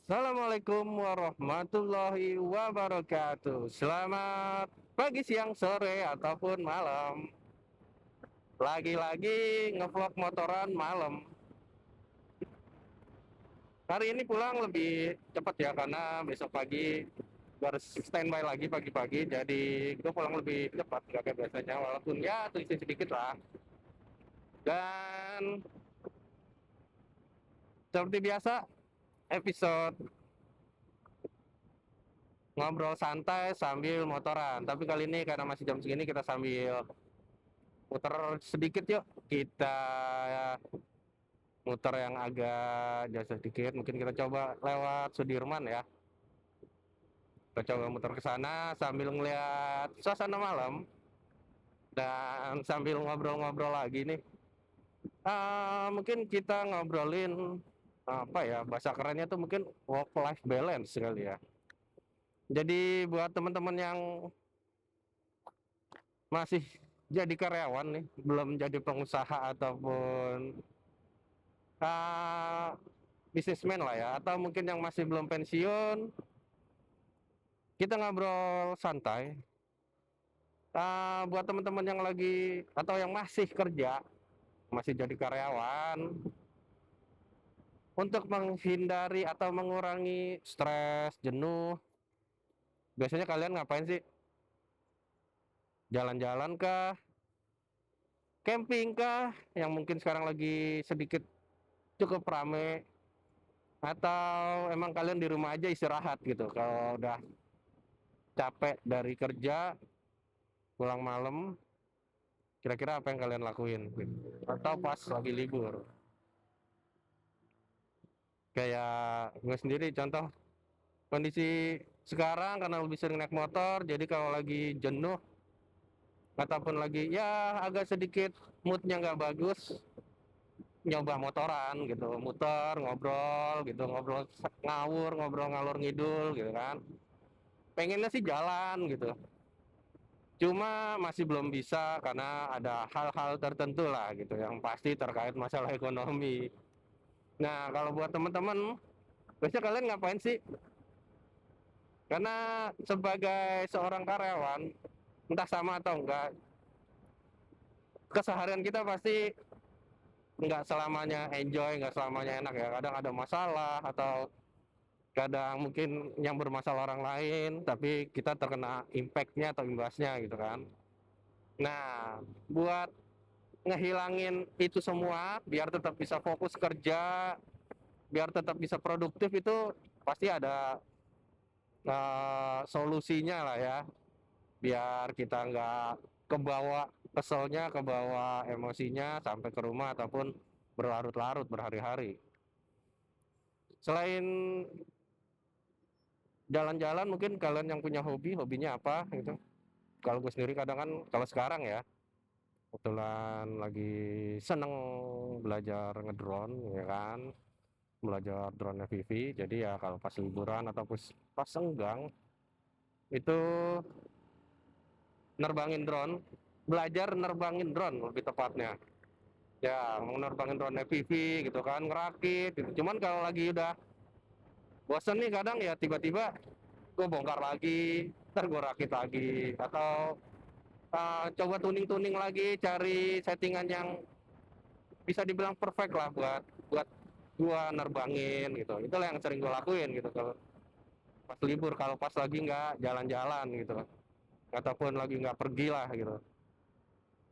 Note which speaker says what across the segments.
Speaker 1: Assalamualaikum warahmatullahi wabarakatuh. Selamat pagi, siang, sore, ataupun malam. Lagi-lagi ngevlog motoran malam. Hari ini pulang lebih cepat ya karena besok pagi harus standby lagi pagi-pagi. Jadi gue pulang lebih cepat nggak kayak biasanya. Walaupun ya selisih sedikit lah. Dan seperti biasa episode ngobrol santai sambil motoran. Tapi kali ini karena masih jam segini kita sambil muter sedikit yuk. Kita muter yang agak jauh sedikit. Mungkin kita coba lewat Sudirman ya. Kita coba muter ke sana sambil ngeliat suasana malam dan sambil ngobrol-ngobrol lagi nih. Mungkin kita ngobrolin apa ya, bahasa kerennya tuh mungkin work life balance kali ya. Jadi buat teman-teman yang masih jadi karyawan nih, belum jadi pengusaha ataupun uh, bisnismen lah ya, atau mungkin yang masih belum pensiun, kita ngobrol santai. Buat teman-teman yang lagi atau yang masih kerja, masih jadi karyawan, untuk menghindari atau mengurangi stres, jenuh, biasanya kalian ngapain sih? Jalan-jalan kah? Camping kah? Yang mungkin sekarang lagi sedikit cukup rame, atau emang kalian di rumah aja istirahat gitu kalau udah capek dari kerja pulang malam? Kira-kira apa yang kalian lakuin atau pas lagi libur? Kayak gue sendiri contoh kondisi sekarang karena lebih sering naik motor, jadi kalau lagi jenuh ataupun lagi ya agak sedikit moodnya nggak bagus, nyoba motoran gitu, muter ngobrol gitu, ngobrol ngawur, ngobrol ngalur ngidul gitu kan. Pengennya sih jalan gitu, cuma masih belum bisa karena ada hal-hal tertentu lah gitu yang pasti terkait masalah ekonomi. Nah, kalau buat teman-teman, biasanya kalian ngapain sih? Karena sebagai seorang karyawan, entah sama atau enggak, keseharian kita pasti nggak selamanya enjoy, nggak selamanya enak ya. Kadang ada masalah atau kadang mungkin yang bermasalah orang lain, tapi kita terkena impactnya atau imbasnya gitu kan. Nah, buat ngehilangin itu semua, biar tetap bisa fokus kerja, biar tetap bisa produktif itu pasti ada solusinya lah ya, biar kita nggak kebawa keselnya, kebawa emosinya sampai ke rumah ataupun berlarut-larut berhari-hari. Selain jalan-jalan, mungkin kalian yang punya hobi, hobinya apa gitu? Kalau gue sendiri kadang kan kalau sekarang ya, kebetulan lagi seneng belajar ngedrone ya kan, belajar drone FPV. Jadi ya kalau pas liburan atau pas senggang itu nerbangin drone, belajar nerbangin drone lebih tepatnya. Ya, mau nerbangin drone FPV gitu kan, ngerakit gitu. Cuman kalau lagi udah bosen nih kadang ya tiba-tiba gue bongkar lagi, ntar gue rakit lagi, atau coba tuning-tuning lagi, cari settingan yang bisa dibilang perfect lah buat buat gua nerbangin gitu. Itulah yang sering gua lakuin gitu kalau pas libur, kalau pas lagi nggak jalan-jalan gitu ataupun lagi nggak pergi lah gitu.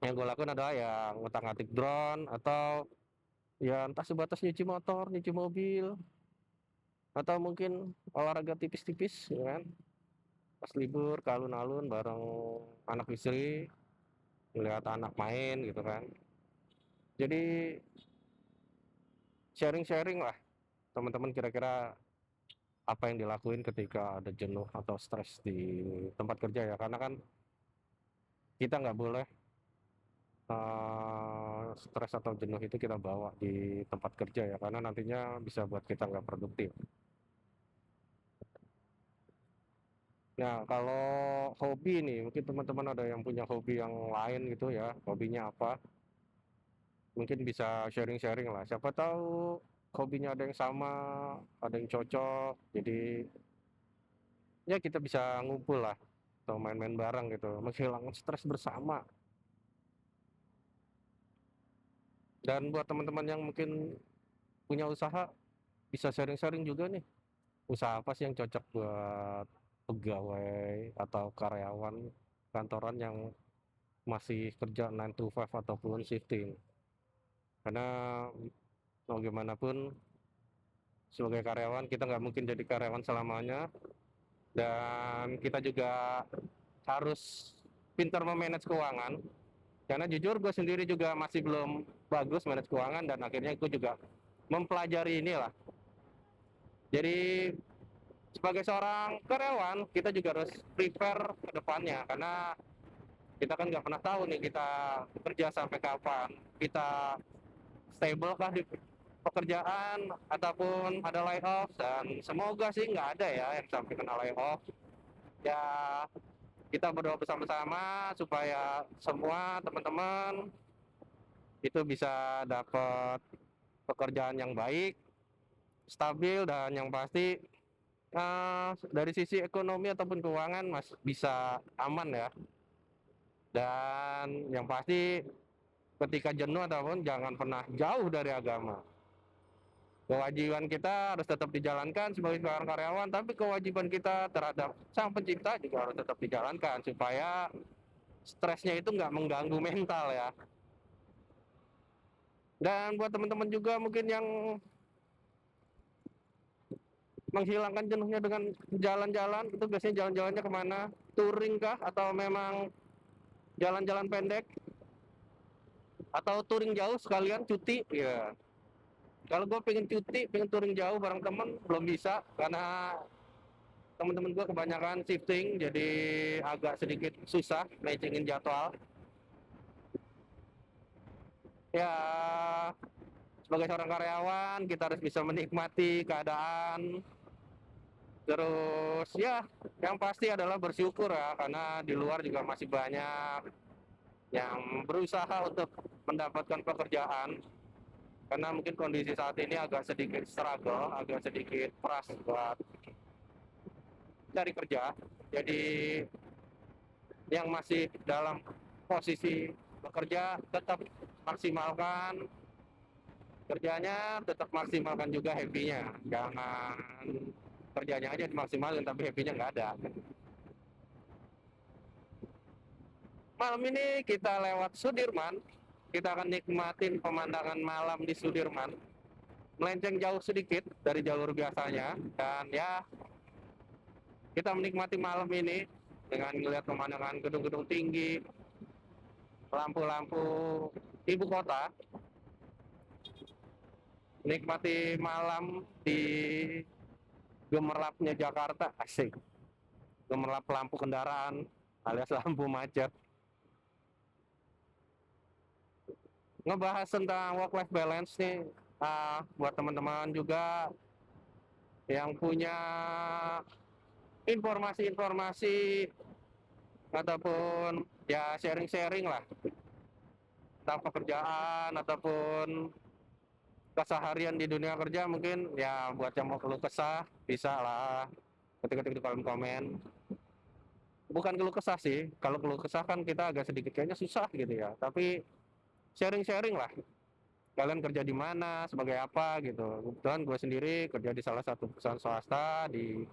Speaker 1: Yang gua lakuin adalah ya ngutak-ngatik drone, atau ya entah sebatas nyuci motor, nyuci mobil, atau mungkin olahraga tipis-tipis ya kan. Pas libur ke alun-alun bareng anak istri, melihat anak main gitu kan. Jadi sharing-sharing lah teman-teman, kira-kira apa yang dilakuin ketika ada jenuh atau stres di tempat kerja ya, karena kan kita nggak boleh stres atau jenuh itu kita bawa di tempat kerja ya, karena nantinya bisa buat kita nggak produktif. Nah, kalau hobi nih, mungkin teman-teman ada yang punya hobi yang lain gitu ya, hobinya apa, mungkin bisa sharing-sharing lah, siapa tahu hobinya ada yang sama, ada yang cocok, jadi ya kita bisa ngumpul lah atau main-main bareng gitu, menghilangkan stres bersama. Dan buat teman-teman yang mungkin punya usaha, bisa sharing-sharing juga nih, usaha apa sih yang cocok buat pegawai atau karyawan kantoran yang masih kerja 9 to 5 ataupun shifting. Karena mau gimana pun sebagai karyawan kita nggak mungkin jadi karyawan selamanya, dan kita juga harus pintar memanage keuangan. Karena jujur gue sendiri juga masih belum bagus manage keuangan, dan akhirnya gue juga mempelajari inilah. Jadi sebagai seorang karyawan kita juga harus prepare ke depannya, karena kita kan nggak pernah tahu nih kita kerja sampai kapan, kita stable kah di pekerjaan ataupun ada layoff. Dan semoga sih nggak ada ya yang sampai kena layoff ya. Kita berdoa bersama-sama supaya semua teman-teman itu bisa dapat pekerjaan yang baik, stabil, dan yang pasti dari sisi ekonomi ataupun keuangan bisa aman ya. Dan yang pasti ketika jenuh ataupun jangan pernah jauh dari agama. Kewajiban kita harus tetap dijalankan sebagai seorang karyawan, tapi kewajiban kita terhadap sang pencipta juga harus tetap dijalankan supaya stresnya itu nggak mengganggu mental ya. Dan buat teman-teman juga mungkin yang menghilangkan jenuhnya dengan jalan-jalan, itu biasanya jalan-jalannya kemana? Touring kah? Atau memang jalan-jalan pendek? Atau touring jauh sekalian cuti? Ya. Kalau gue pengen cuti, pengen touring jauh bareng temen, belum bisa karena teman-teman gue kebanyakan shifting, jadi agak sedikit susah matchingin jadwal. Ya, sebagai seorang karyawan kita harus bisa menikmati keadaan. Terus ya, yang pasti adalah bersyukur ya, karena di luar juga masih banyak yang berusaha untuk mendapatkan pekerjaan. Karena mungkin kondisi saat ini agak sedikit struggle, agak sedikit keras buat cari kerja. Jadi yang masih dalam posisi bekerja tetap maksimalkan kerjanya, tetap maksimalkan juga happy-nya. Jangan kerjanya aja dimaksimalkan tapi happy-nya nggak ada. Malam ini kita lewat Sudirman, kita akan nikmatin pemandangan malam di Sudirman, melenceng jauh sedikit dari jalur biasanya, dan ya kita menikmati malam ini dengan melihat pemandangan gedung-gedung tinggi, lampu-lampu ibu kota, nikmati malam di gemerlapnya Jakarta. Asik, gemerlap lampu kendaraan alias lampu macet. Ngebahas tentang work life balance nih, buat teman-teman juga yang punya informasi-informasi ataupun ya sharing-sharing lah tentang pekerjaan ataupun keseharian di dunia kerja, mungkin ya buat yang mau keluh kesah bisa lah ketik-ketik di kolom komen. Bukan keluh kesah sih, kalau keluh kesah kan kita agak sedikit kayaknya susah gitu ya, tapi sharing-sharing lah, kalian kerja di mana, sebagai apa gitu. Kebetulan gue sendiri kerja di salah satu perusahaan swasta di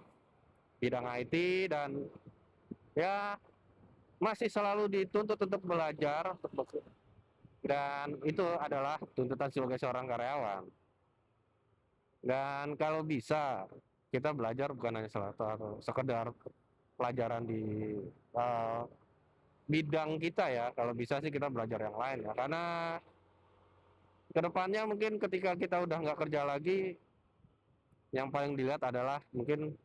Speaker 1: bidang IT, dan ya masih selalu dituntut untuk belajar, dan itu adalah tuntutan sebagai seorang karyawan. Dan kalau bisa kita belajar bukan hanya atau sekedar pelajaran di uh, bidang kita ya, kalau bisa sih kita belajar yang lain ya, karena kedepannya mungkin ketika kita udah nggak kerja lagi, yang paling dilihat adalah mungkin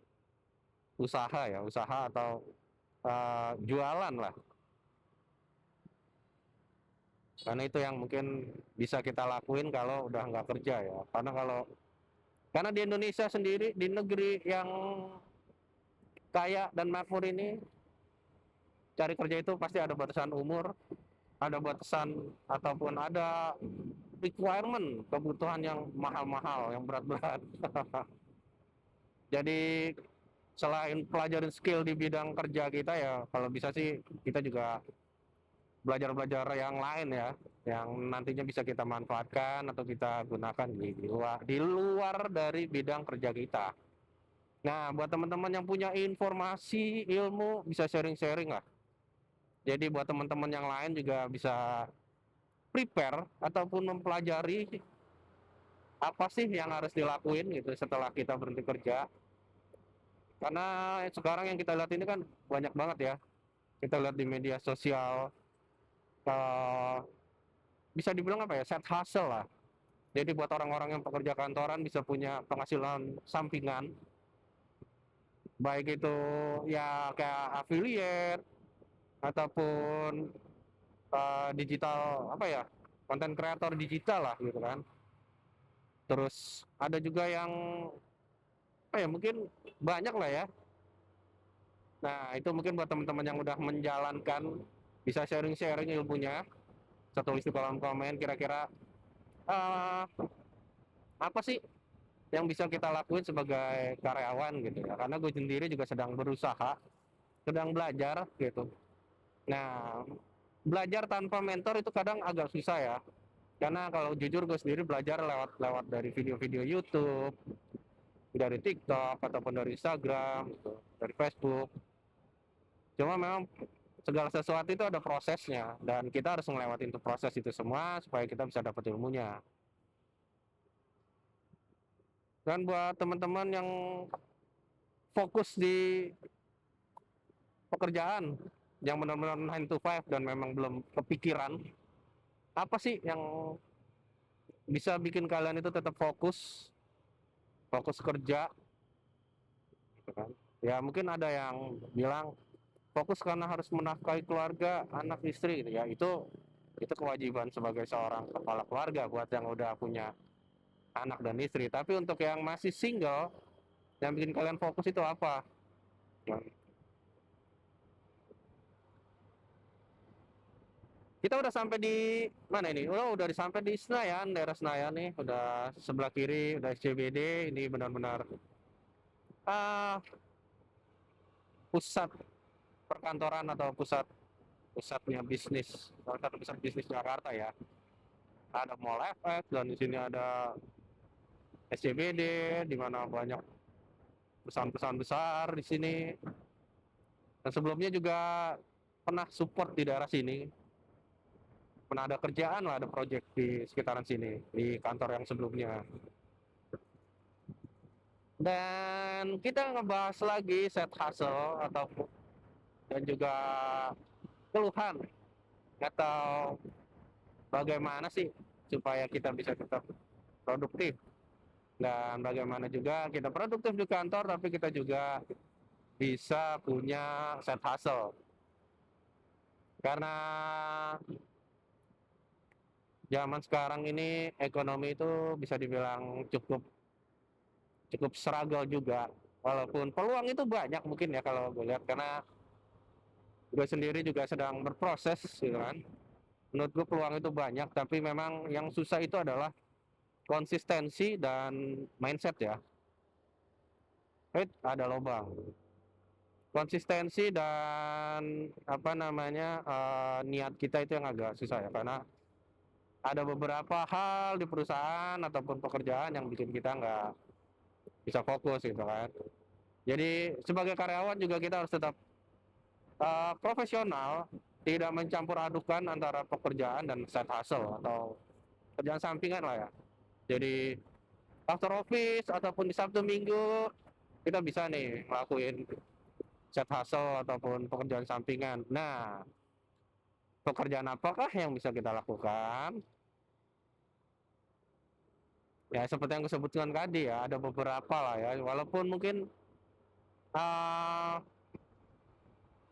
Speaker 1: usaha ya, usaha atau jualan lah, karena itu yang mungkin bisa kita lakuin kalau udah nggak kerja ya. Karena di Indonesia sendiri, di negeri yang kaya dan makmur ini, cari kerja itu pasti ada batasan umur, ada batasan ataupun ada requirement, kebutuhan yang mahal-mahal, yang berat-berat. Jadi selain pelajarin skill di bidang kerja kita ya, kalau bisa sih kita juga belajar-belajar yang lain ya, yang nantinya bisa kita manfaatkan atau kita gunakan di luar dari bidang kerja kita. Nah, buat teman-teman yang punya informasi, ilmu, bisa sharing-sharing lah. Jadi buat teman-teman yang lain juga bisa prepare ataupun mempelajari apa sih yang harus dilakuin gitu setelah kita berhenti kerja. Karena sekarang yang kita lihat ini kan banyak banget ya. Kita lihat di media sosial, eh, bisa dibilang apa ya, side hustle lah. Jadi buat orang-orang yang pekerja kantoran bisa punya penghasilan sampingan, baik itu ya kayak affiliate ataupun digital apa ya, konten kreator digital lah gitu kan. Terus ada juga yang apa ya, mungkin banyak lah ya. Nah itu mungkin buat teman-teman yang udah menjalankan bisa sharing-sharing ilmunya. Saya tulis di kolom komen kira-kira eh, apa sih yang bisa kita lakuin sebagai karyawan gitu ya. Karena gue sendiri juga sedang berusaha, sedang belajar gitu. Nah, belajar tanpa mentor itu kadang agak susah ya. Karena kalau jujur gue sendiri belajar lewat dari video-video YouTube, dari TikTok ataupun dari Instagram, gitu, dari Facebook. Cuma memang segala sesuatu itu ada prosesnya dan kita harus ngelewatin tuh proses itu semua supaya kita bisa dapat ilmunya. Dan buat teman-teman yang fokus di pekerjaan yang benar-benar 9 to 5 dan memang belum kepikiran apa sih yang bisa bikin kalian itu tetap fokus fokus kerja gitu kan. Ya mungkin ada yang bilang fokus karena harus menafkahi keluarga, anak, istri gitu ya. Itu kewajiban sebagai seorang kepala keluarga buat yang udah punya anak dan istri. Tapi untuk yang masih single, yang bikin kalian fokus itu apa? Nah, kita udah sampai di mana ini? Udah sampai di Senayan, daerah Senayan nih. Udah sebelah kiri, udah SCBD. Ini benar-benar ah, pusat perkantoran atau pusatnya bisnis, salah satu pusat bisnis Jakarta ya. Ada Mall FX dan di sini ada SCBD di mana banyak perusahaan-perusahaan besar di sini. Dan sebelumnya juga pernah support di daerah sini. Pernah ada kerjaan lah, ada project di sekitaran sini di kantor yang sebelumnya. Dan kita ngebahas lagi set hustle atau dan juga keluhan atau bagaimana sih supaya kita bisa tetap produktif dan bagaimana juga kita produktif di kantor tapi kita juga bisa punya set hustle karena zaman sekarang ini ekonomi itu bisa dibilang cukup cukup struggle juga walaupun peluang itu banyak mungkin ya kalau gue lihat karena gue sendiri juga sedang berproses gitu kan. Menurut gue peluang itu banyak tapi memang yang susah itu adalah konsistensi dan mindset ya. Ada lobang. Konsistensi dan apa namanya niat kita itu yang agak susah ya karena ada beberapa hal di perusahaan ataupun pekerjaan yang bikin kita nggak bisa fokus gitu kan. Jadi sebagai karyawan juga kita harus tetap profesional, tidak mencampur adukan antara pekerjaan dan side hustle atau kerjaan sampingan lah ya. Jadi after office ataupun di Sabtu Minggu kita bisa nih ngelakuin side hustle ataupun pekerjaan sampingan. Nah, pekerjaan apakah yang bisa kita lakukan? Ya seperti yang aku sebutkan tadi ya, ada beberapa lah ya. Walaupun uh,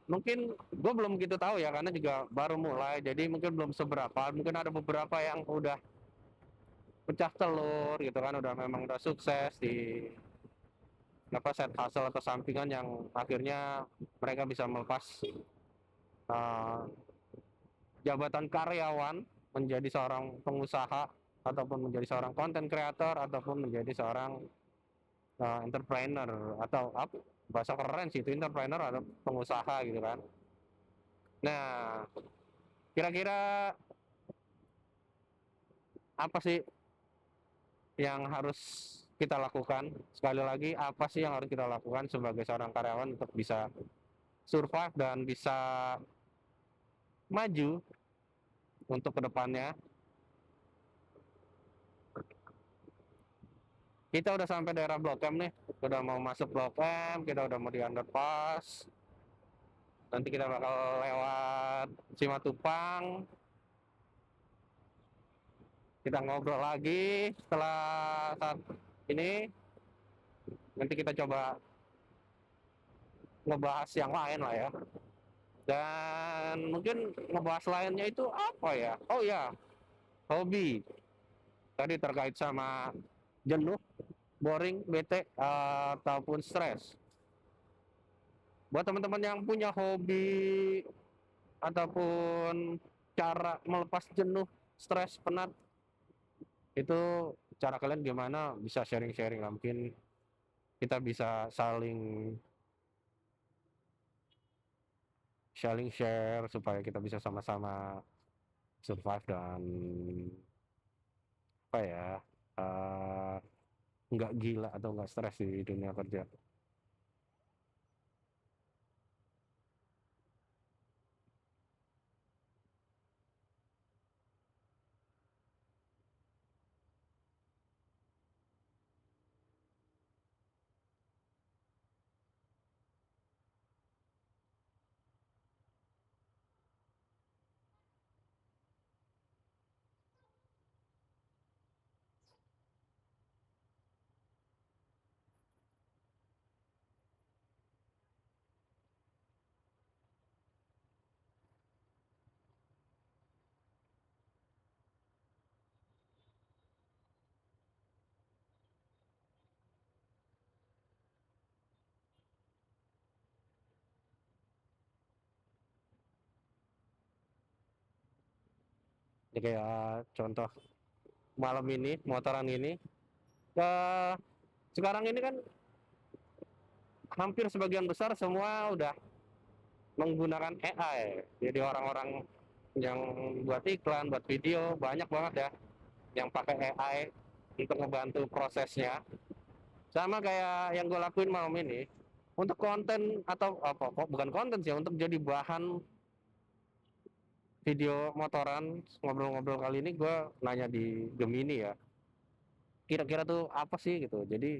Speaker 1: mungkin gue belum begitu tahu ya karena juga baru mulai, jadi mungkin belum seberapa. Mungkin ada beberapa yang udah pecah telur gitu kan, udah sukses di apa set hustle atau sampingan yang akhirnya mereka bisa melepas uh, jabatan karyawan menjadi seorang pengusaha ataupun menjadi seorang content creator, ataupun menjadi seorang entrepreneur, atau apa bahasa keren sih itu, entrepreneur atau pengusaha gitu kan. Nah, kira-kira apa sih yang harus kita lakukan? Sekali lagi, apa sih yang harus kita lakukan sebagai seorang karyawan untuk bisa survive dan bisa maju untuk kedepannya? Kita udah sampai daerah Blok M nih, udah mau masuk Blok M, kita udah mau di underpass. Nanti kita bakal lewat Simatupang. Kita ngobrol lagi setelah saat ini. Nanti kita coba ngebahas yang lain lah ya. Dan mungkin ngebahas lainnya itu apa ya? Oh ya, hobi. Tadi terkait sama jenuh, boring, bete, ataupun stres. Buat teman-teman yang punya hobi ataupun cara melepas jenuh, stres, penat, itu cara kalian gimana? Bisa sharing-sharing lah. Mungkin kita bisa saling share supaya kita bisa sama-sama survive dan apa ya, uh, nggak gila atau nggak stres di dunia kerja. Jadi kayak contoh malam ini, motoran ini, uh, sekarang ini kan hampir sebagian besar semua udah menggunakan AI. Jadi orang-orang yang buat iklan, buat video, banyak banget ya yang pakai AI untuk ngebantu prosesnya. Sama kayak yang gue lakuin malam ini, untuk konten atau apa, bukan konten sih, untuk jadi bahan video motoran ngobrol-ngobrol kali ini, gue nanya di Gemini ya, kira-kira tuh apa sih gitu. Jadi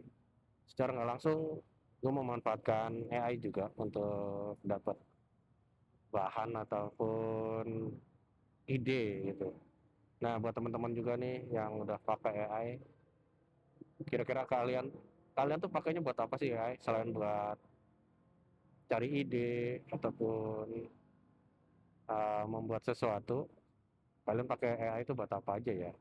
Speaker 1: secara nggak langsung gue memanfaatkan AI juga untuk dapat bahan ataupun ide gitu. Nah, buat teman-teman juga nih yang udah pakai AI, kira-kira kalian kalian tuh pakainya buat apa sih AI, selain buat cari ide ataupun membuat sesuatu, kalian pakai AI itu buat apa aja ya?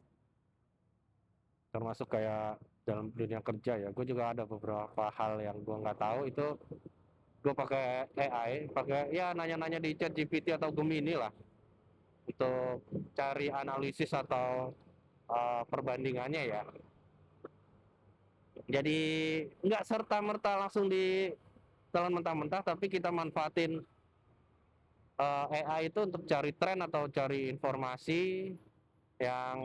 Speaker 1: Termasuk kayak dalam dunia kerja ya, gue juga ada beberapa hal yang gue nggak tahu itu, gue pakai AI, pakai ya nanya-nanya di chat GPT atau Gemini lah untuk cari analisis atau perbandingannya ya. Jadi nggak serta merta langsung di telan mentah-mentah, tapi kita manfaatin AI itu untuk cari tren atau cari informasi yang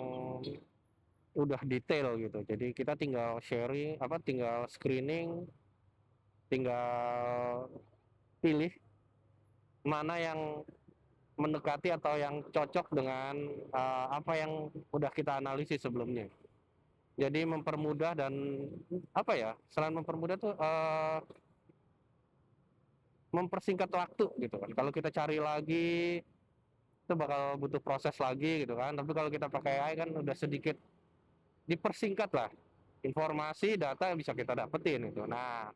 Speaker 1: udah detail gitu. Jadi kita tinggal sharing, apa, tinggal screening, tinggal pilih mana yang mendekati atau yang cocok dengan apa yang udah kita analisis sebelumnya. Jadi mempermudah dan apa ya? Selain mempermudah tuh mempersingkat waktu gitu kan. Kalau kita cari lagi itu bakal butuh proses lagi gitu kan. Tapi kalau kita pakai AI kan udah sedikit dipersingkat lah, informasi data yang bisa kita dapetin itu. Nah,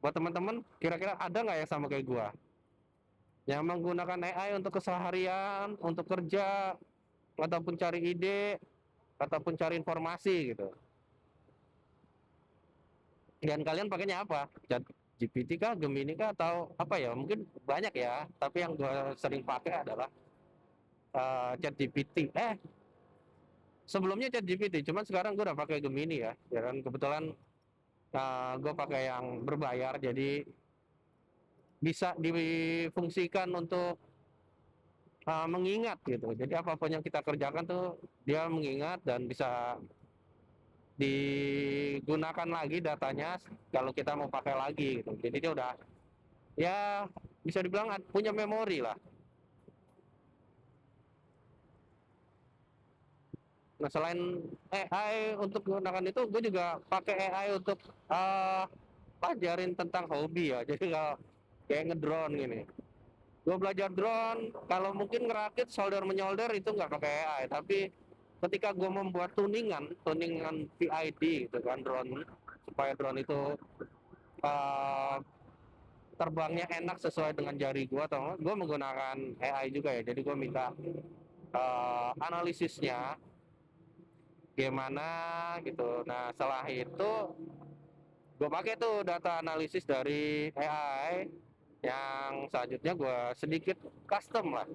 Speaker 1: buat teman-teman, kira-kira ada nggak yang sama kayak gua yang menggunakan AI untuk keseharian, untuk kerja, ataupun cari ide, ataupun cari informasi gitu? Dan kalian pakainya apa? Chat GPT kah, Gemini kah, atau apa ya? Mungkin banyak ya, tapi yang gua sering pakai adalah Chat GPT. sebelumnya ChatGPT, cuman sekarang gue udah pakai Gemini ya. Ya kan kebetulan gue pakai yang berbayar, jadi bisa difungsikan untuk mengingat gitu. Jadi apapun yang kita kerjakan tuh dia mengingat dan bisa digunakan lagi datanya kalau kita mau pakai lagi gitu. Jadi dia udah ya bisa dibilang punya memori lah. Nah selain AI untuk menggunakan itu, gue juga pakai AI untuk pelajarin tentang hobi ya. Jadi kalau kayak ngedrone gini, gue belajar drone. Kalau mungkin ngerakit solder menyolder itu nggak pakai AI, tapi ketika gue membuat tuningan PID gitu kan drone, supaya drone itu uh, terbangnya enak sesuai dengan jari gue, atau gue menggunakan AI juga ya. Jadi gue minta analisisnya gimana gitu. Nah setelah itu gue pakai tuh data analisis dari AI, yang selanjutnya gue sedikit custom lah,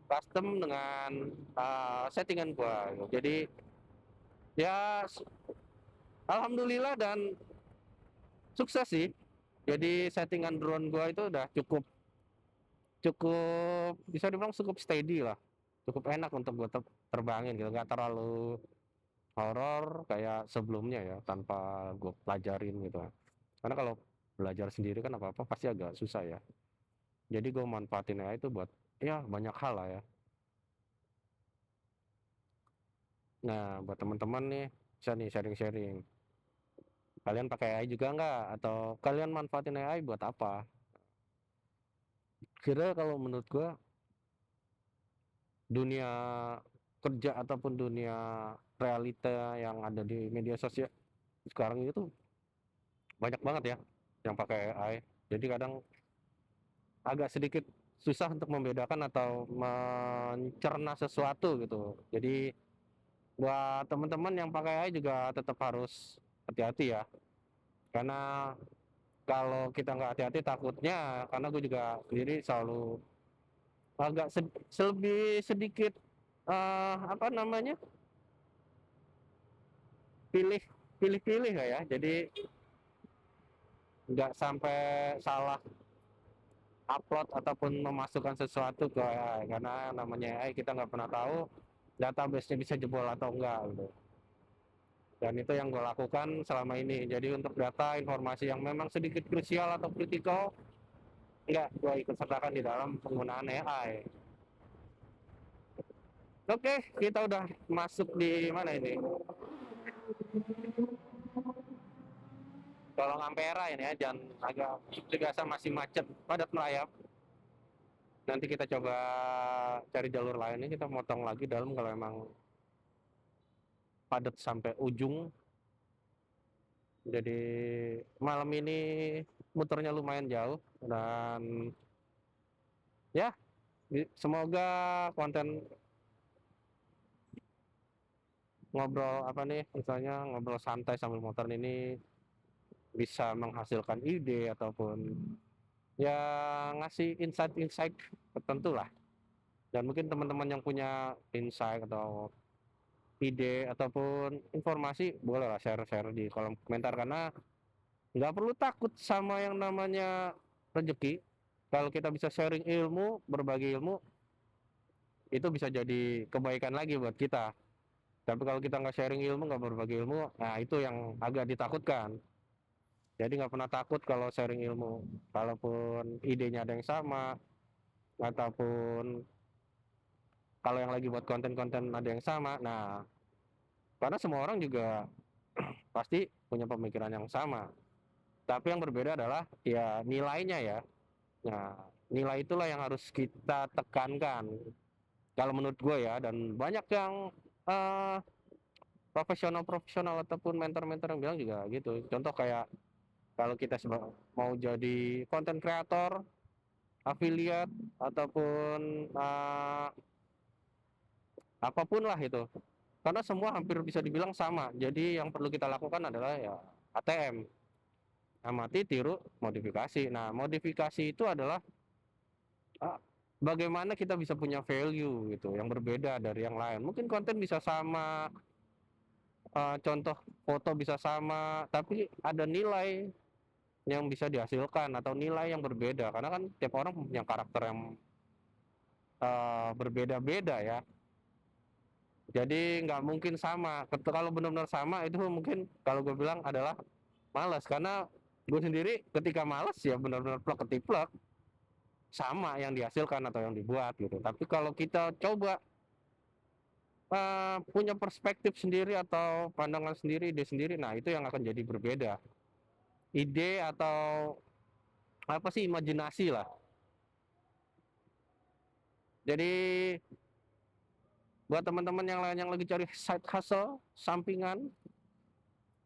Speaker 1: custom dengan settingan gue. Jadi ya alhamdulillah dan sukses sih. Jadi settingan drone gue itu udah cukup cukup bisa dibilang cukup steady lah, cukup enak untuk gue terbangin gitu, nggak terlalu horor kayak sebelumnya ya tanpa gue pelajarin gitu. Karena kalau belajar sendiri kan apa apa pasti agak susah ya. Jadi gue manfaatin AI itu buat ya banyak hal lah ya. Nah buat teman-teman nih bisa nih sharing-sharing, kalian pakai AI juga nggak, atau kalian manfaatin AI buat apa? Kira kalau menurut gue dunia kerja ataupun dunia realita yang ada di media sosial sekarang itu banyak banget ya yang pakai AI. Jadi kadang agak sedikit susah untuk membedakan atau mencerna sesuatu gitu. Jadi buat teman-teman yang pakai AI juga tetap harus hati-hati ya. Karena kalau kita nggak hati-hati takutnya, karena gue juga sendiri selalu agak lebih sedikit apa namanya, pilih pilih-pilih ya. Jadi nggak sampai salah upload ataupun memasukkan sesuatu ke AI, karena namanya AI kita nggak pernah tahu database-nya bisa jebol atau enggak gitu. Dan itu yang gue lakukan selama ini. Jadi untuk data informasi yang memang sedikit krusial atau kritikal, enggak gue ikut sertakan di dalam penggunaan AI. Oke, kita udah masuk di mana ini? Tolong Ampera ini ya, jangan agak biasa masih macet, padat merayap. Nanti kita coba cari jalur lainnya, kita motong lagi dalam kalau emang padat sampai ujung. Jadi malam ini muternya lumayan jauh dan ya semoga konten ngobrol apa nih, misalnya ngobrol santai sambil motor ini bisa menghasilkan ide ataupun ya ngasih insight-insight tertentu lah. Dan mungkin teman-teman yang punya insight atau ide ataupun informasi boleh lah share-share di kolom komentar, karena nggak perlu takut sama yang namanya rezeki. Kalau kita bisa sharing ilmu, berbagi ilmu, itu bisa jadi kebaikan lagi buat kita. Tapi kalau kita nggak sharing ilmu, nggak berbagi ilmu, nah itu yang agak ditakutkan. Jadi nggak pernah takut kalau sharing ilmu. Kalaupun idenya ada yang sama, ataupun kalau yang lagi buat konten-konten ada yang sama, nah karena semua orang juga pasti punya pemikiran yang sama. Tapi yang berbeda adalah ya nilainya ya. Nah, nilai itulah yang harus kita tekankan. Kalau menurut gue ya, dan banyak yang eh, profesional-profesional ataupun mentor-mentor yang bilang juga gitu. Contoh kayak kalau kita mau jadi konten kreator, affiliate, ataupun apapun lah itu. Karena semua hampir bisa dibilang sama. Jadi yang perlu kita lakukan adalah ya ATM. Amati, tiru, modifikasi. Nah, modifikasi itu adalah bagaimana kita bisa punya value gitu yang berbeda dari yang lain. Mungkin konten bisa sama, contoh foto bisa sama, tapi ada nilai yang bisa dihasilkan atau nilai yang berbeda, karena kan tiap orang punya karakter yang berbeda-beda ya. Jadi nggak mungkin sama. Kalau benar-benar sama itu mungkin kalau gue bilang adalah malas, karena gue sendiri ketika malas ya benar-benar plek ketiplek sama yang dihasilkan atau yang dibuat gitu. Tapi kalau kita coba punya perspektif sendiri atau pandangan sendiri, ide sendiri, nah itu yang akan jadi berbeda. Ide atau apa sih, imajinasi lah. Jadi buat teman-teman yang lain yang lagi cari side hustle, sampingan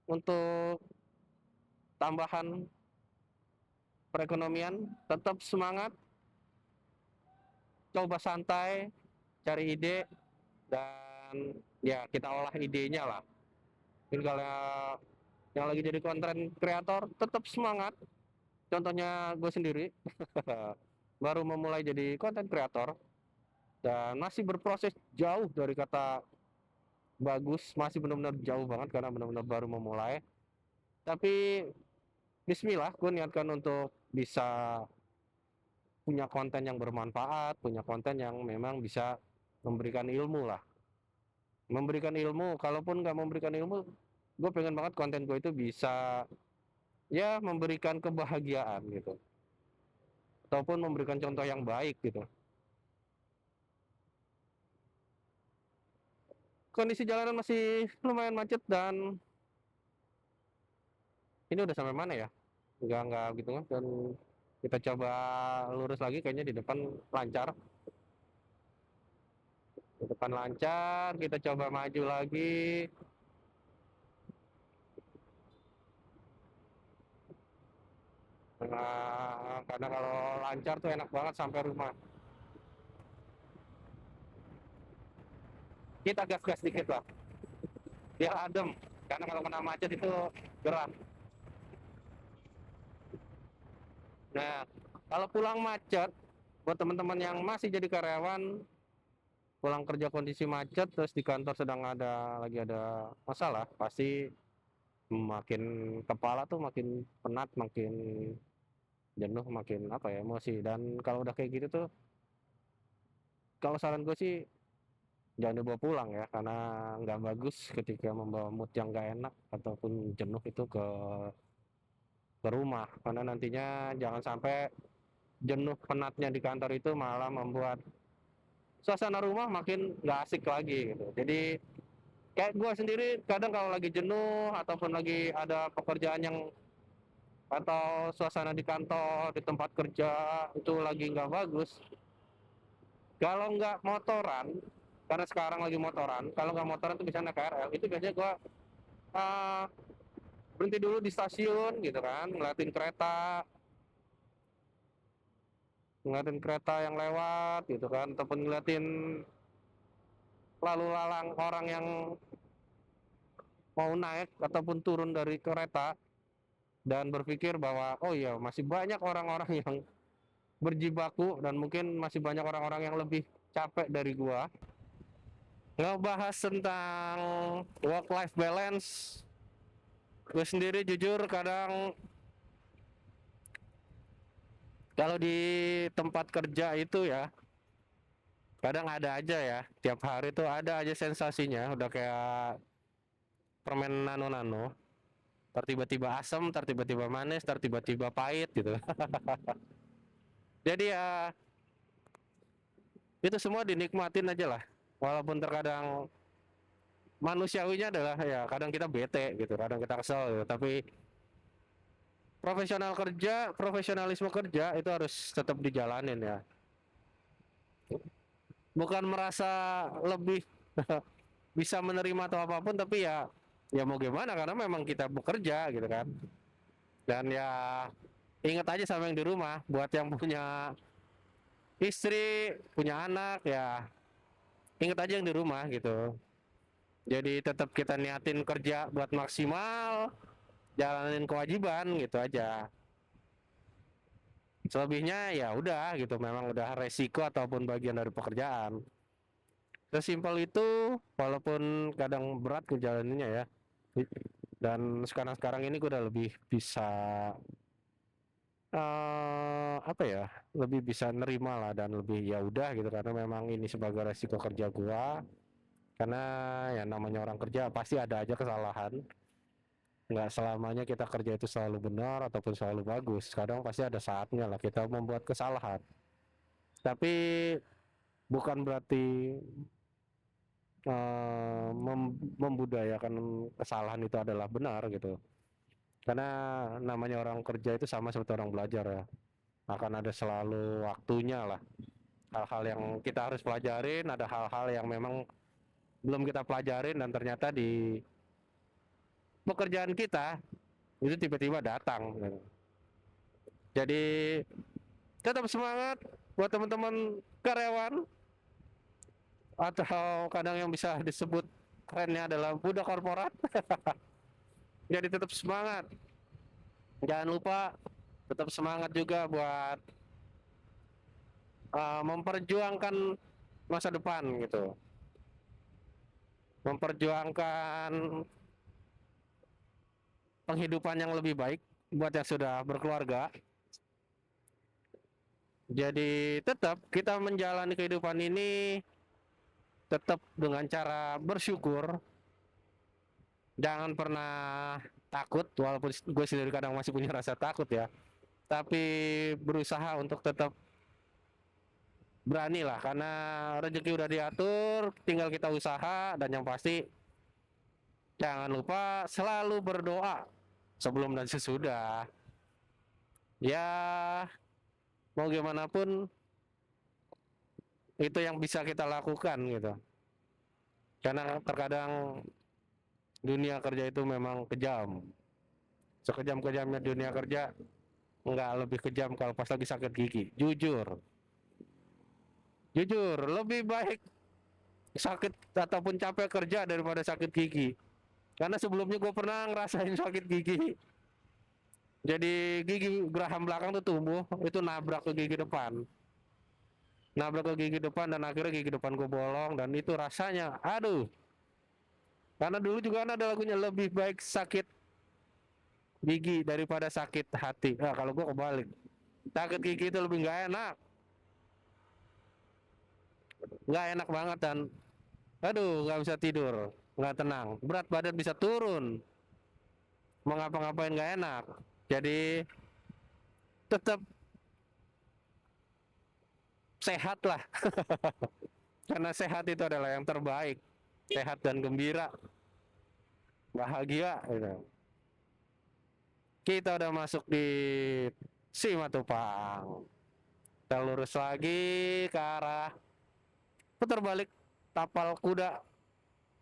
Speaker 1: untuk tambahan perekonomian, tetap semangat, coba santai, cari ide, dan ya kita olah idenya lah. Mungkin kalau yang lagi jadi konten kreator, tetap semangat. Contohnya gue sendiri, baru memulai jadi konten kreator, dan masih berproses jauh dari kata bagus, masih benar-benar jauh banget karena benar-benar baru memulai. Tapi bismillah, gue niatkan untuk bisa punya konten yang bermanfaat, punya konten yang memang bisa memberikan ilmu lah. Memberikan ilmu, kalaupun nggak memberikan ilmu, gue pengen banget konten gue itu bisa ya memberikan kebahagiaan gitu, ataupun memberikan contoh yang baik gitu. Kondisi jalanan masih lumayan macet, dan ini udah sampai mana ya? Nggak gitu kan. Dan kita coba lurus lagi, kayaknya di depan lancar. Di depan lancar, kita coba maju lagi. Nah, karena kalau lancar tuh enak banget sampai rumah. Kita gas-gas dikit lah, biar adem. Karena kalau kena macet itu geram. Nah, kalau pulang macet, buat teman-teman yang masih jadi karyawan, pulang kerja kondisi macet, terus di kantor sedang lagi ada masalah, pasti makin kepala tuh makin penat, makin jenuh, makin apa ya, emosi. Dan kalau udah kayak gitu tuh, kalau saran gue sih jangan dibawa pulang ya, karena nggak bagus ketika membawa mood yang nggak enak ataupun jenuh itu ke rumah, karena nantinya jangan sampai jenuh penatnya di kantor itu malah membuat suasana rumah makin nggak asik lagi gitu. Jadi kayak gue sendiri kadang kalau lagi jenuh ataupun lagi ada pekerjaan yang atau suasana di kantor, di tempat kerja itu lagi nggak bagus, kalau nggak motoran, karena sekarang lagi motoran, kalau nggak motoran tuh misalnya KRL, itu biasanya gue uh, berhenti dulu di stasiun gitu kan, ngeliatin kereta yang lewat gitu kan, ataupun ngeliatin lalu lalang orang yang mau naik ataupun turun dari kereta, dan berpikir bahwa oh iya masih banyak orang-orang yang berjibaku, dan mungkin masih banyak orang-orang yang lebih capek dari gua. Ngebahas tentang work life balance, gue sendiri jujur kadang kalau di tempat kerja itu ya, kadang ada aja ya, tiap hari tuh ada aja sensasinya udah kayak permen nano-nano, tiba-tiba asam, tiba-tiba manis, tiba-tiba pahit gitu. Jadi ya itu semua dinikmatin aja lah, walaupun terkadang manusiawinya adalah ya kadang kita bete gitu, kadang kita kesel gitu. Tapi profesionalisme kerja itu harus tetap dijalanin ya, bukan merasa lebih bisa menerima atau apapun, tapi ya ya mau gimana, karena memang kita bekerja gitu kan. Dan ya ingat aja sama yang di rumah, buat yang punya istri, punya anak, ya ingat aja yang di rumah gitu. Jadi tetap kita niatin kerja buat maksimal, jalanin kewajiban gitu aja. Selebihnya ya udah gitu, memang udah resiko ataupun bagian dari pekerjaan. Sesimpel itu, walaupun kadang berat ngejalaninnya ya. Dan sekarang-sekarang ini gue udah lebih bisa apa ya, lebih bisa nerima lah dan lebih ya udah gitu, karena memang ini sebagai resiko kerja gua. Karena ya namanya orang kerja pasti ada aja kesalahan. Nggak selamanya kita kerja itu selalu benar ataupun selalu bagus. Kadang pasti ada saatnya lah kita membuat kesalahan. Tapi bukan berarti membudayakan kesalahan itu adalah benar gitu. Karena namanya orang kerja itu sama seperti orang belajar ya. Akan ada selalu waktunya lah. Hal-hal yang kita harus pelajarin, ada hal-hal yang memang belum kita pelajarin dan ternyata di pekerjaan kita itu tiba-tiba datang gitu. Jadi tetap semangat buat teman-teman karyawan, atau kadang yang bisa disebut kerennya adalah budak korporat. Jadi tetap semangat, jangan lupa tetap semangat juga buat memperjuangkan masa depan gitu, memperjuangkan penghidupan yang lebih baik buat yang sudah berkeluarga. Jadi tetap kita menjalani kehidupan ini tetap dengan cara bersyukur. Jangan pernah takut, walaupun gue sendiri kadang masih punya rasa takut ya. Tapi berusaha untuk tetap berani lah, karena rezeki udah diatur, tinggal kita usaha. Dan yang pasti jangan lupa selalu berdoa sebelum dan sesudah. Ya mau gimana pun itu yang bisa kita lakukan gitu. Karena terkadang dunia kerja itu memang kejam. Sekejam-kejamnya dunia kerja, nggak lebih kejam kalau pas lagi sakit gigi. Jujur, jujur lebih baik sakit ataupun capek kerja daripada sakit gigi. Karena sebelumnya gue pernah ngerasain sakit gigi. Jadi gigi geraham belakang tuh tumbuh, itu nabrak ke gigi depan. Nabrak ke gigi depan dan akhirnya gigi depan gue bolong, dan itu rasanya, aduh. Karena dulu juga kan ada lagunya, lebih baik sakit gigi daripada sakit hati. Nah, kalau gue kebalik. Sakit gigi itu lebih nggak enak banget, dan aduh nggak bisa tidur, nggak tenang, berat badan bisa turun, mau ngapa-ngapain nggak enak. Jadi tetap sehat lah. Karena sehat itu adalah yang terbaik, sehat dan gembira, bahagia gitu. Kita udah masuk di Simatupang, kita lurus lagi ke arah putar balik Tapal Kuda,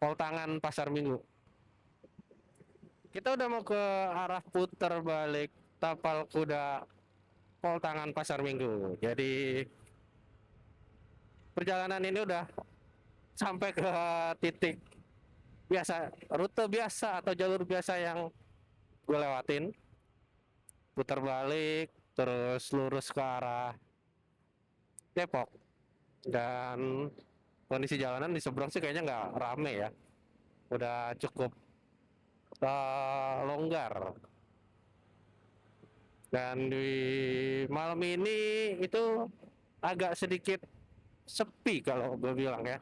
Speaker 1: Pol Tangan, Pasar Minggu. Kita udah mau ke arah putar balik Tapal Kuda, Pol Tangan, Pasar Minggu. Jadi perjalanan ini udah sampai ke titik biasa, rute biasa atau jalur biasa yang gue lewatin. Putar balik, terus lurus ke arah Depok. Dan kondisi jalanan di seberang sih kayaknya nggak rame ya. Udah cukup longgar. Dan di malam ini itu agak sedikit sepi kalau gue bilang ya,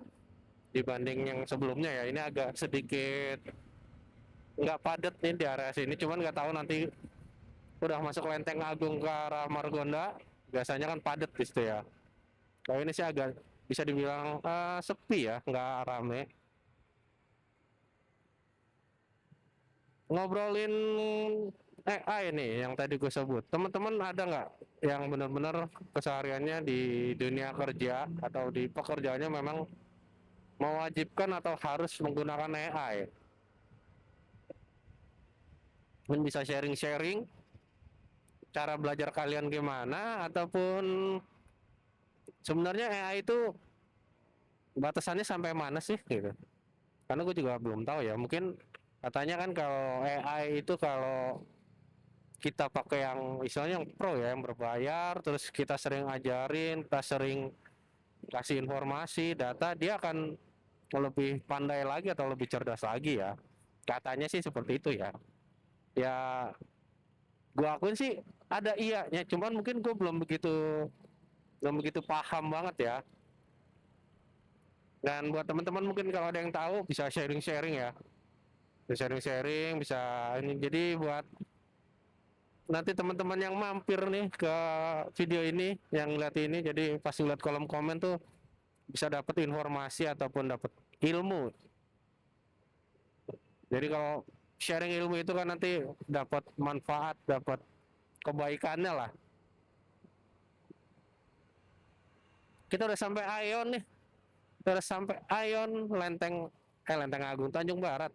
Speaker 1: dibanding yang sebelumnya ya. Ini agak sedikit nggak padat nih di area sini, cuman nggak tahu nanti udah masuk Lenteng Agung ke arah Margonda, biasanya kan padat di situ ya. Kalau ini sih agak bisa dibilang sepi ya, nggak rame. Ngobrolin AI nih yang tadi gue sebut, teman-teman ada nggak yang benar-benar kesehariannya di dunia kerja atau di pekerjaannya memang mewajibkan atau harus menggunakan AI? Mungkin bisa sharing-sharing cara belajar kalian gimana, ataupun sebenarnya AI itu batasannya sampai mana sih gitu. Karena gue juga belum tahu ya, mungkin katanya kan kalau AI itu kalau kita pakai yang istilahnya yang pro ya, yang berbayar, terus kita sering ajarin, kita sering kasih informasi, data, dia akan lebih pandai lagi atau lebih cerdas lagi ya. Katanya sih seperti itu ya. Ya, gua akuin sih ada iyanya, cuman mungkin gua belum begitu paham banget ya. Dan buat teman-teman mungkin kalau ada yang tahu bisa sharing-sharing ya. Bisa sharing-sharing, bisa ini. Jadi buat nanti teman-teman yang mampir nih ke video ini, yang lihat ini, jadi pas lihat kolom komen tuh bisa dapat informasi ataupun dapat ilmu. Jadi kalau sharing ilmu itu kan nanti dapat manfaat, dapat kebaikannya lah. Kita udah sampai Ion nih, kita udah sampai Ion Lenteng Agung Tanjung Barat.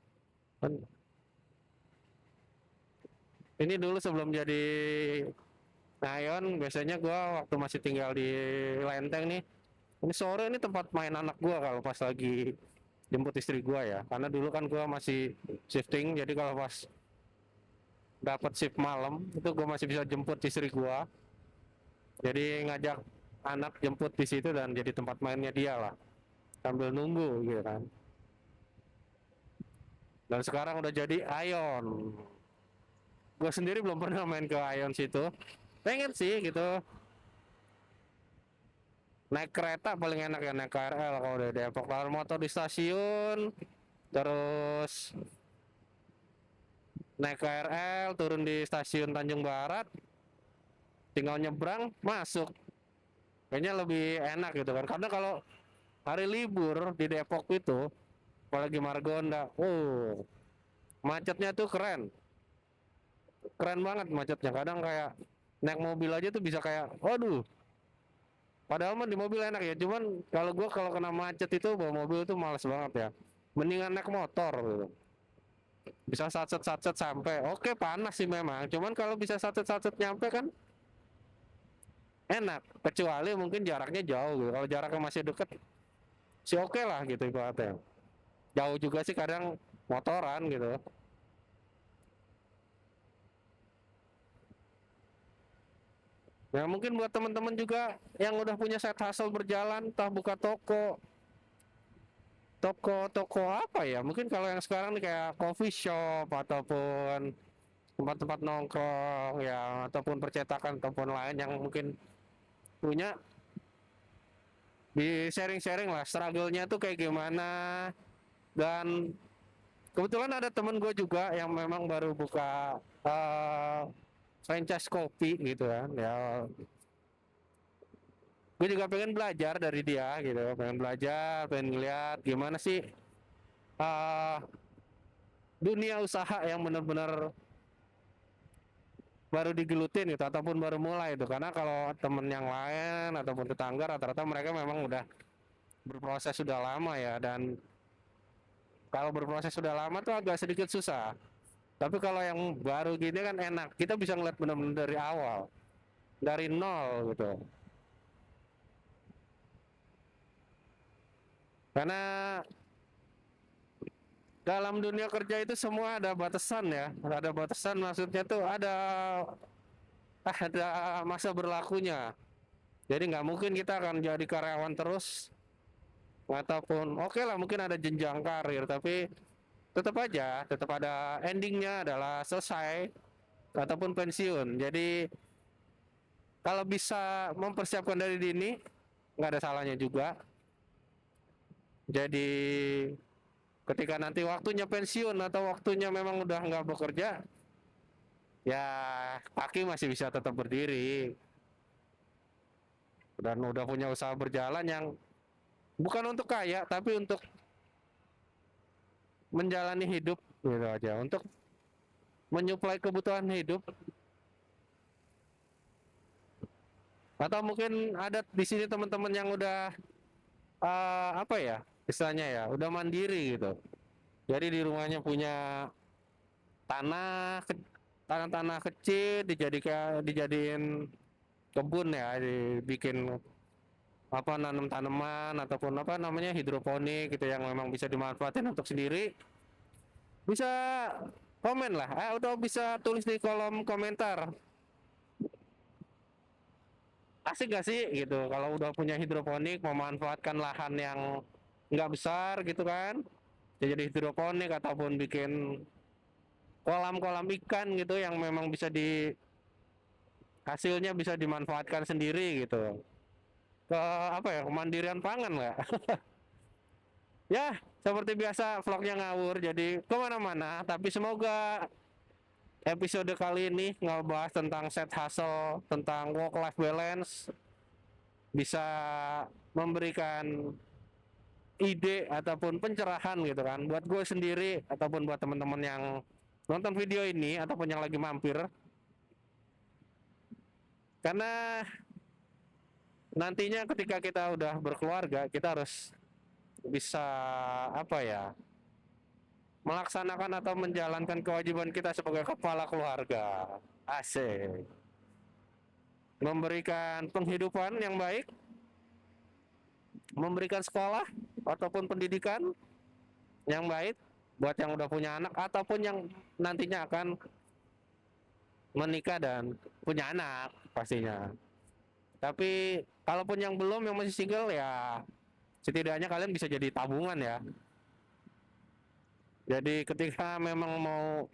Speaker 1: Ini dulu sebelum jadi Ion, biasanya gua waktu masih tinggal di Lenteng nih, ini sore ini tempat main anak gua kalau pas lagi jemput istri gua ya. Karena dulu kan gua masih shifting, jadi kalau pas dapat shift malam itu gua masih bisa jemput istri gua. Jadi ngajak anak jemput di situ dan jadi tempat mainnya dia lah. Sambil nunggu gitu kan. Dan sekarang udah jadi Ion. Gua sendiri belum pernah main ke Ion situ. Pengen sih gitu. Naik kereta paling enak ya, naik KRL kalau udah Depok. Kalau motor di stasiun, terus naik KRL turun di stasiun Tanjung Barat, tinggal nyebrang masuk. Kayaknya lebih enak gitu kan. Karena kalau hari libur di Depok itu, apalagi Margonda, macetnya tuh keren banget macetnya. Kadang kayak naik mobil aja tuh bisa kayak, waduh. Padahal mah di mobil enak ya, cuman kalau kena macet itu bawa mobil itu males banget ya. Mendingan naik motor gitu. Bisa satset sampai. Oke, panas sih memang, cuman kalau bisa satset nyampe kan enak. Kecuali mungkin jaraknya jauh gitu. Kalau jaraknya masih deket sih oke lah gitu ibaratnya. Jauh juga sih kadang motoran gitu. Ya mungkin buat teman-teman juga yang udah punya side hustle berjalan, entah buka toko apa ya, mungkin kalau yang sekarang nih kayak coffee shop ataupun tempat-tempat nongkrong ya, ataupun percetakan ataupun lain yang mungkin punya, di sharing-sharing lah struggle-nya tuh kayak gimana. Dan kebetulan ada temen gue juga yang memang baru buka franchise kopi gitu kan ya. Gue juga pengen belajar dari dia gitu, pengen belajar, pengen ngeliat gimana sih uh, dunia usaha yang benar-benar baru digelutin gitu ataupun baru mulai itu. Karena kalau temen yang lain ataupun tetangga rata-rata mereka memang udah berproses sudah lama ya, dan kalau berproses sudah lama tuh agak sedikit susah. Tapi kalau yang baru gini kan enak, kita bisa ngeliat benar-benar dari awal, dari nol gitu. Karena dalam dunia kerja itu semua ada batasan ya, ada batasan, maksudnya tuh ada masa berlakunya. Jadi nggak mungkin kita akan jadi karyawan terus, ataupun oke lah mungkin ada jenjang karir, tapi tetap ada endingnya adalah selesai ataupun pensiun. Jadi kalau bisa mempersiapkan dari dini nggak ada salahnya juga. Jadi ketika nanti waktunya pensiun atau waktunya memang udah nggak bekerja, ya kaki masih bisa tetap berdiri dan udah punya usaha berjalan yang bukan untuk kaya tapi untuk menjalani hidup gitu aja, untuk menyuplai kebutuhan hidup. Atau mungkin ada di sini teman-teman yang udah apa ya istilahnya ya, udah mandiri gitu. Jadi di rumahnya punya tanah tanah-tanah kecil dijadiin kebun ya, dibikin apa, nanam tanaman ataupun apa namanya hidroponik gitu yang memang bisa dimanfaatin untuk sendiri. Bisa komen lah, udah bisa tulis di kolom komentar. Asik gak sih gitu kalau udah punya hidroponik, memanfaatkan lahan yang nggak besar gitu kan, ya jadi hidroponik ataupun bikin kolam-kolam ikan gitu yang memang bisa di hasilnya bisa dimanfaatkan sendiri gitu, ke apa ya, kemandirian pangan nggak. Ya seperti biasa vlognya ngawur jadi kemana-mana, tapi semoga episode kali ini ngebahas tentang set hustle, tentang work life balance, bisa memberikan ide ataupun pencerahan gitu kan buat gue sendiri ataupun buat teman-teman yang nonton video ini ataupun yang lagi mampir. Karena nantinya ketika kita udah berkeluarga, kita harus bisa apa ya, melaksanakan atau menjalankan kewajiban kita sebagai kepala keluarga. Asik. Memberikan penghidupan yang baik, memberikan sekolah ataupun pendidikan yang baik buat yang udah punya anak ataupun yang nantinya akan menikah dan punya anak pastinya. Tapi kalaupun yang belum, yang masih single, ya setidaknya kalian bisa jadi tabungan ya. Jadi ketika memang mau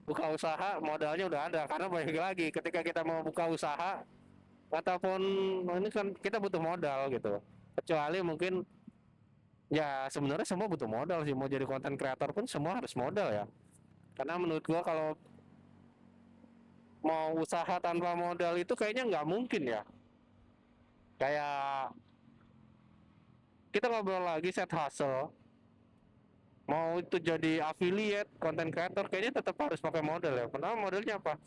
Speaker 1: buka usaha, modalnya udah ada. Karena balik lagi ketika kita mau buka usaha ataupun ini kan kita butuh modal gitu. Kecuali mungkin ya sebenarnya semua butuh modal sih, mau jadi konten kreator pun semua harus modal ya. Karena menurut gua kalau mau usaha tanpa modal itu kayaknya nggak mungkin ya. Kayak kita ngobrol lagi set hustle, mau itu jadi affiliate, content creator, kayaknya tetap harus pakai modal ya. Pertama modalnya apa?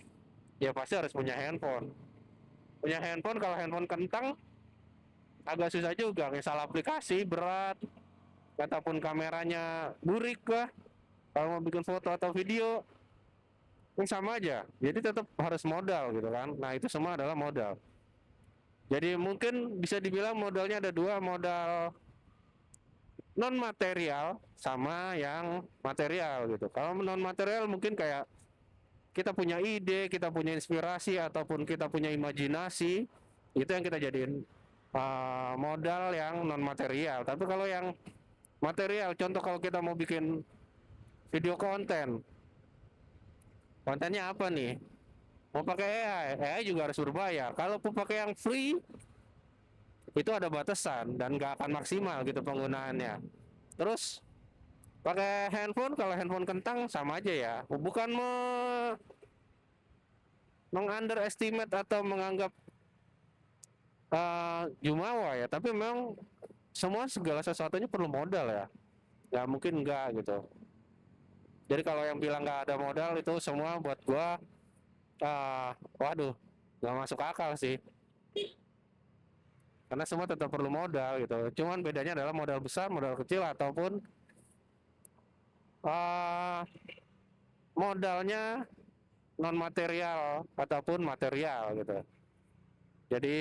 Speaker 1: Ya pasti harus punya handphone. Punya handphone, kalau handphone kentang agak susah juga, salah aplikasi berat, ataupun kameranya burik lah. Kalau mau bikin foto atau video, ini sama aja. Jadi tetap harus modal gitu kan. Nah itu semua adalah modal. Jadi mungkin bisa dibilang modalnya ada dua, modal non material sama yang material gitu. Kalau non material mungkin kayak kita punya ide, kita punya inspirasi ataupun kita punya imajinasi, itu yang kita jadiin modal yang non material. Tapi kalau yang material, contoh kalau kita mau bikin video konten, kontennya apa nih? Mau pakai AI, AI juga harus berbayar. Kalau mau pakai yang free, itu ada batasan dan nggak akan maksimal gitu penggunaannya. Terus pakai handphone, kalau handphone kentang sama aja ya. Bukan meng-underestimate atau menganggap jumawa ya, tapi memang semua segala sesuatunya perlu modal ya. Nggak mungkin nggak gitu. Jadi kalau yang bilang nggak ada modal itu semua buat gua, waduh, nggak masuk akal sih. Karena semua tetap perlu modal gitu. Cuman bedanya adalah modal besar, modal kecil, ataupun uh, modalnya non material ataupun material gitu. Jadi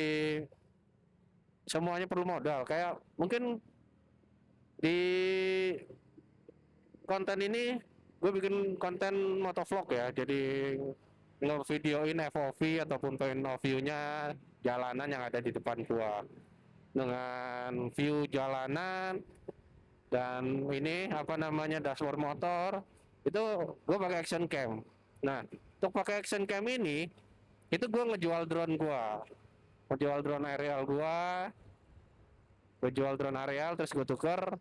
Speaker 1: semuanya perlu modal. Kayak mungkin di konten ini gue bikin konten motovlog ya. Jadi ngevideoin FOV ataupun point of view-nya jalanan yang ada di depan gua dengan view jalanan dan ini apa namanya dashboard motor itu gue pakai action cam. Nah untuk pakai action cam ini itu gue ngejual drone gue jual drone aerial terus gue tuker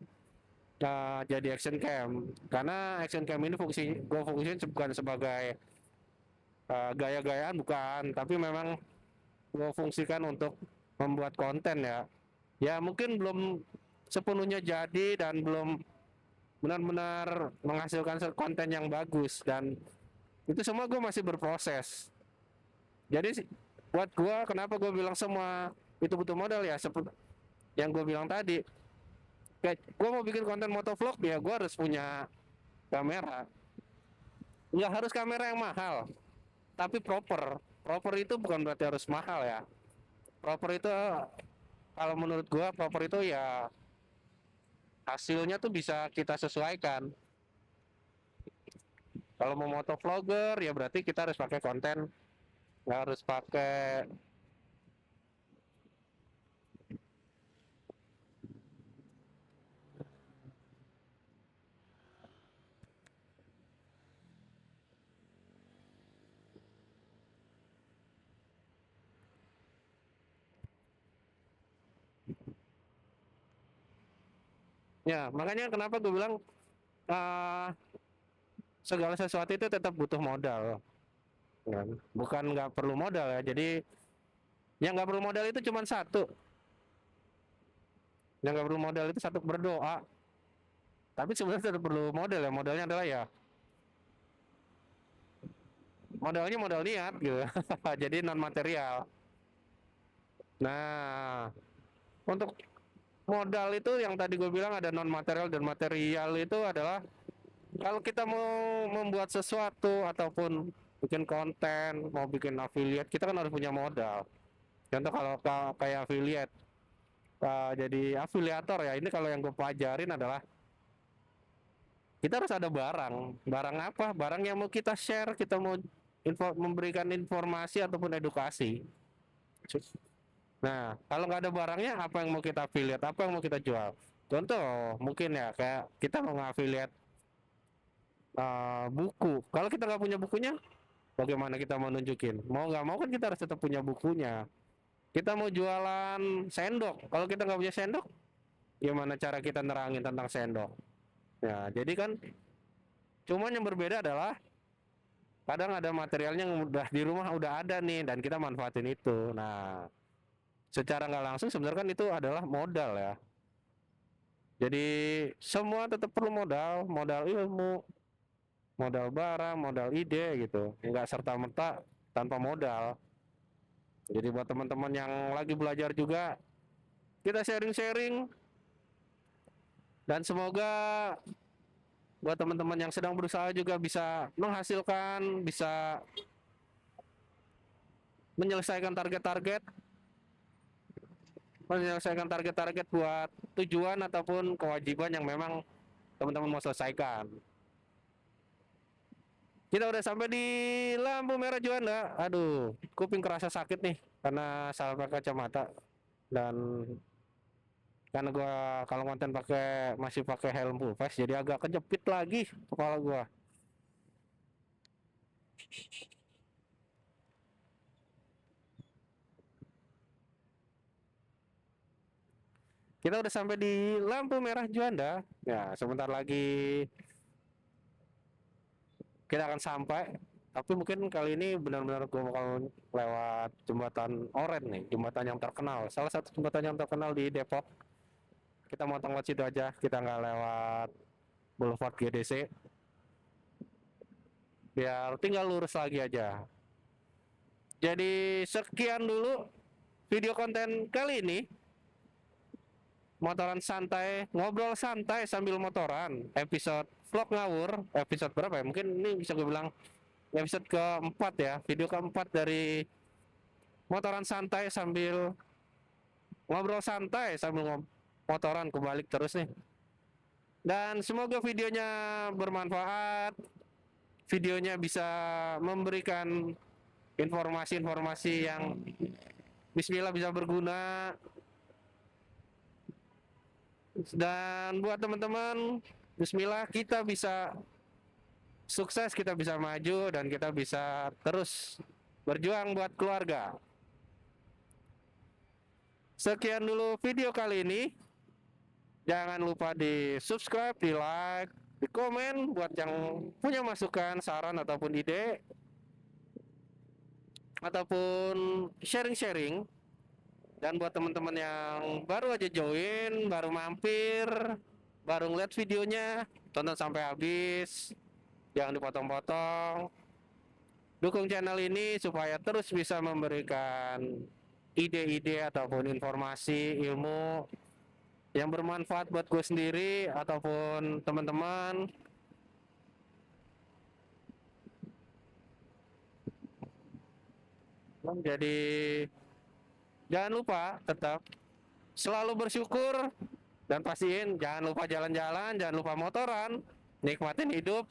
Speaker 1: jadi action cam, karena action cam ini gue fungsiin bukan sebagai gaya-gayaan, bukan, tapi memang gue fungsikan untuk membuat konten ya. Ya mungkin belum sepenuhnya jadi dan belum benar-benar menghasilkan konten yang bagus, dan itu semua gue masih berproses. Jadi buat gue, kenapa gue bilang semua itu butuh modal ya, seperti yang gue bilang tadi, kayak gue mau bikin konten motovlog ya gue harus punya kamera. Nggak harus kamera yang mahal, tapi proper itu bukan berarti harus mahal ya. Proper itu kalau menurut gue proper itu ya hasilnya tuh bisa kita sesuaikan. Kalau mau motovlogger ya berarti kita harus pakai konten, nggak harus pakai. Ya makanya kenapa gue bilang eh, segala sesuatu itu tetap butuh modal, kan? Bukan nggak perlu modal ya. Jadi yang nggak perlu modal itu cuma satu. Yang nggak perlu modal itu satu, berdoa. Tapi sebenarnya tetap perlu modal ya. Modalnya adalah ya modalnya modal niat gitu. Jadi non material. Nah, untuk modal itu yang tadi gue bilang ada non material dan material itu adalah kalau kita mau membuat sesuatu ataupun bikin konten, mau bikin affiliate, kita kan harus punya modal. Contoh kalau kayak affiliate, jadi afiliator ya. Ini kalau yang gue pelajarin adalah kita harus ada barang. Barang apa? Barang yang mau kita share, kita mau memberikan informasi ataupun edukasi. Nah, kalau nggak ada barangnya, apa yang mau kita affiliate? Apa yang mau kita jual? Contoh, mungkin ya kayak kita mau nge-affiliate buku. Kalau kita nggak punya bukunya, bagaimana kita mau nunjukin? Mau nggak mau kan kita harus tetap punya bukunya. Kita mau jualan sendok. Kalau kita nggak punya sendok, gimana cara kita nerangin tentang sendok? Ya, jadi kan cuman yang berbeda adalah kadang ada materialnya yang udah di rumah udah ada nih dan kita manfaatin itu. Nah, secara nggak langsung sebenarnya kan itu adalah modal ya. Jadi semua tetap perlu modal, modal ilmu, modal barang, modal ide gitu. Nggak serta-merta tanpa modal. Jadi buat teman-teman yang lagi belajar juga, kita sharing-sharing dan semoga buat teman-teman yang sedang berusaha juga bisa menghasilkan, bisa menyelesaikan target-target, buat tujuan ataupun kewajiban yang memang teman-teman mau selesaikan. Kita udah sampai di lampu merah Juanda. Aduh, kuping kerasa sakit nih karena salah pakai kacamata dan karena gua kalau konten masih pakai helm full face jadi agak kejepit lagi kepala gua. Kita udah sampai di lampu merah Juanda. Ya, sebentar lagi kita akan sampai. Tapi mungkin kali ini benar-benar gue bakal lewat jembatan Oren nih, jembatan yang terkenal. Salah satu jembatan yang terkenal di Depok. Kita motong lewat situ aja, kita nggak lewat Boulevard GDC. Biar tinggal lurus lagi aja. Jadi sekian dulu video konten kali ini. Motoran santai, ngobrol santai sambil motoran. Episode vlog ngawur, episode berapa ya? Mungkin ini bisa gue bilang episode keempat ya, video keempat dari motoran santai sambil ngobrol santai sambil motoran kebalik terus nih. Dan semoga videonya bermanfaat, videonya bisa memberikan informasi-informasi yang bismillah bisa berguna. Dan buat teman-teman, bismillah kita bisa sukses, kita bisa maju, dan kita bisa terus berjuang buat keluarga. Sekian dulu video kali ini. Jangan lupa di subscribe, di like, di komen buat yang punya masukan, saran ataupun ide ataupun sharing-sharing. Dan buat teman-teman yang baru aja join, baru mampir, baru ngeliat videonya, tonton sampai habis, jangan dipotong-potong. Dukung channel ini supaya terus bisa memberikan ide-ide ataupun informasi, ilmu yang bermanfaat buat gue sendiri ataupun teman-teman. Jadi jangan lupa tetap selalu bersyukur dan pastiin jangan lupa jalan-jalan, jangan lupa motoran, nikmatin hidup.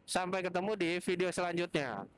Speaker 1: Sampai ketemu di video selanjutnya.